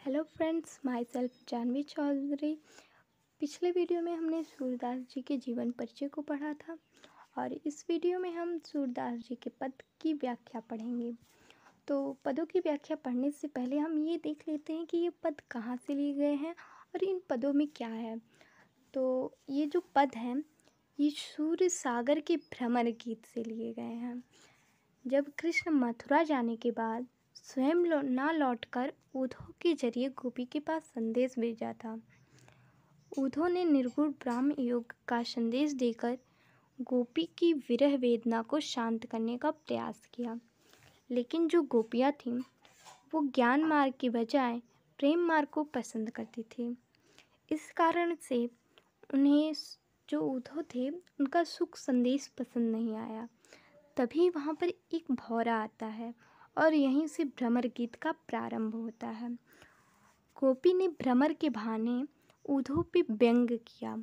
Hello friends, my self Janvi Chaudhary. पिछले video में हमने सूरदास जी के जीवन परिचय को पढ़ा था और इस वीडियो में हम सूरदास जी के पद की व्याख्या पढ़ेंगे। तो पदों की व्याख्या पढ़ने से पहले हम ये देख लेते हैं कि ये पद कहाँ से लिए गए हैं और इन पदों में क्या है। तो ये जो पद हैं ये सूर्य सागर के भ्रमर गीत से लिए गए हैं। जब कृष्ण मथुरा जाने के बाद स्वयं ना लौटकर उद्धव के जरिए गोपी के पास संदेश भेजा था। उद्धव ने निर्गुण ब्रह्म योग का संदेश देकर गोपी की विरह वेदना को शांत करने का प्रयास किया, लेकिन जो गोपियाँ थीं वो ज्ञान मार्ग की बजाय प्रेम मार्ग को पसंद करती थी। इस कारण से उन्हें जो उद्धव थे उनका सुख संदेश पसंद नहीं आया। तभी वहाँ पर एक भौरा आता है और यहीं से भ्रमर गीत का प्रारंभ होता है। गोपी ने भ्रमर के बहाने उद्धव पे व्यंग किया।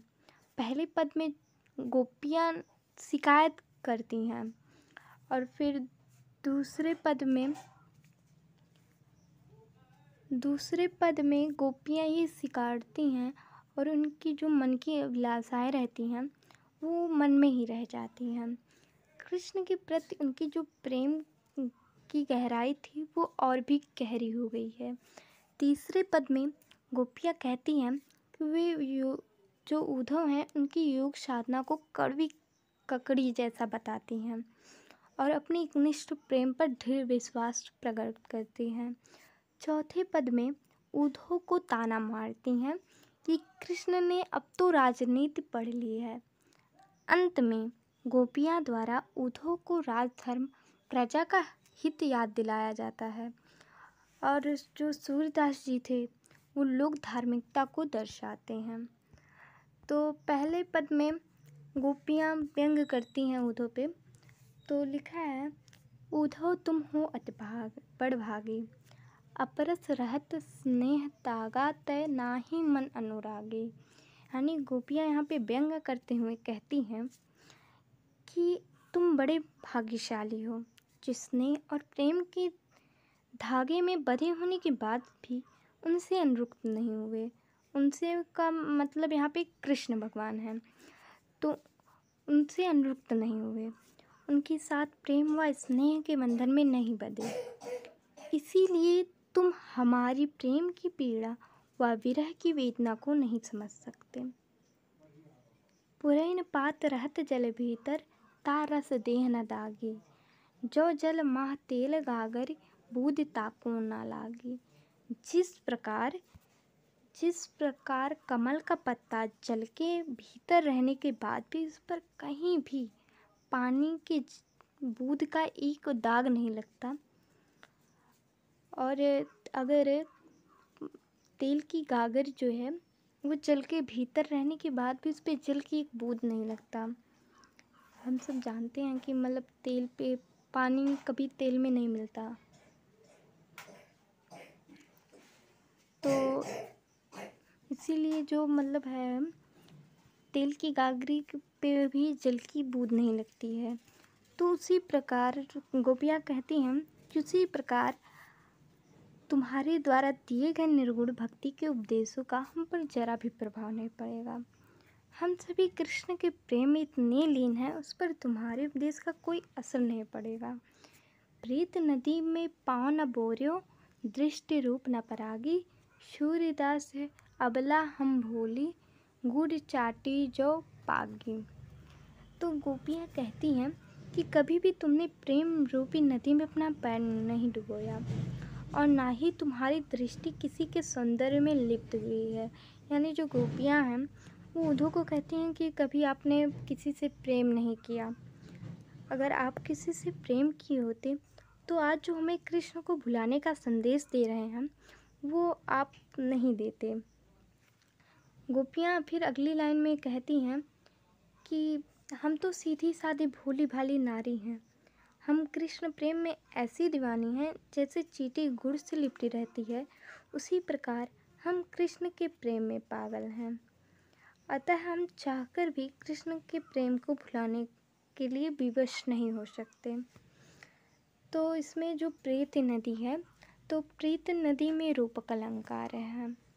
पहले पद में गोपियाँ शिकायत करती हैं और फिर दूसरे पद में गोपियाँ ये स्वीकारती हैं और उनकी जो मन की अभिलाषाएँ रहती हैं वो मन में ही रह जाती हैं। कृष्ण के प्रति उनकी जो प्रेम की गहराई थी वो और भी गहरी हो गई है। तीसरे पद में गोपियाँ कहती हैं कि वे जो उद्धव हैं उनकी योग साधना को कड़वी ककड़ी जैसा बताती हैं और अपने एकनिष्ठ प्रेम पर दृढ़ विश्वास प्रकट करती हैं। चौथे पद में उद्धव को ताना मारती हैं कि कृष्ण ने अब तो राजनीति पढ़ ली है। अंत में गोपियाँ द्वारा उद्धव को राजधर्म प्रजा का हित याद दिलाया जाता है और जो सूरदास जी थे वो लोग धार्मिकता को दर्शाते हैं। तो पहले पद में गोपियाँ व्यंग करती हैं उद्धव पे। तो लिखा है, उद्धव तुम हो अतिभाग बड़भागी, अपरस रहत स्नेह तागा तय नाही मन अनुरागी। यानी गोपियाँ यहाँ पे व्यंग करते हुए कहती हैं कि तुम बड़े भाग्यशाली हो, जिसने और प्रेम के धागे में बंधे होने के बाद भी उनसे अनुरक्त नहीं हुए। उनसे का मतलब यहाँ पे कृष्ण भगवान हैं, तो उनसे अनुरक्त नहीं हुए, उनके साथ प्रेम व स्नेह के बंधन में नहीं बंधे। इसीलिए तुम हमारी प्रेम की पीड़ा व विरह की वेदना को नहीं समझ सकते। पुरैन पात रहत जल भीतर, ता रस देह न दागी, जो जल माह तेल गागर, बूंद ताको न लागी। जिस प्रकार कमल का पत्ता जल के भीतर रहने के बाद भी उस पर कहीं भी पानी की बूंद का एक दाग नहीं लगता, और अगर तेल की गागर जो है वो जल के भीतर रहने के बाद भी उस पर जल की एक बूंद नहीं लगता। हम सब जानते हैं कि मतलब तेल पे पानी कभी तेल में नहीं मिलता। तो इसीलिए जो मतलब है तेल की गागरी पे भी जल की बूंद नहीं लगती है। तो उसी प्रकार गोपियाँ कहती हैं कि उसी प्रकार तुम्हारे द्वारा दिए गए निर्गुण भक्ति के उपदेशों का हम पर जरा भी प्रभाव नहीं पड़ेगा। हम सभी कृष्ण के प्रेम में इतने लीन हैं, उस पर तुम्हारे उपदेश का कोई असर नहीं पड़ेगा। प्रीत नदी में पाँव न बोर्यो, दृष्टि रूप न परागी, सूर्यदास अबला हम भोली, गुड़ चाटी जो पागी। तो गोपियाँ कहती हैं कि कभी भी तुमने प्रेम रूपी नदी में अपना पैर नहीं डुबोया और ना ही तुम्हारी दृष्टि किसी के सौंदर्य में लिप्त हुई है। यानी जो गोपियाँ हैं वो उद्धव को कहती हैं कि कभी आपने किसी से प्रेम नहीं किया। अगर आप किसी से प्रेम किए होते तो आज जो हमें कृष्ण को भुलाने का संदेश दे रहे हैं वो आप नहीं देते। गोपियाँ फिर अगली लाइन में कहती हैं कि हम तो सीधी सादी भोली भाली नारी हैं, हम कृष्ण प्रेम में ऐसी दीवानी हैं जैसे चींटी गुड़ से लिपटी रहती है, उसी प्रकार हम कृष्ण के प्रेम में पागल हैं। अतः हम चाहकर भी कृष्ण के प्रेम को भुलाने के लिए विवश नहीं हो सकते। तो इसमें जो प्रीत नदी है तो प्रीत नदी में रूपक अलंकार है।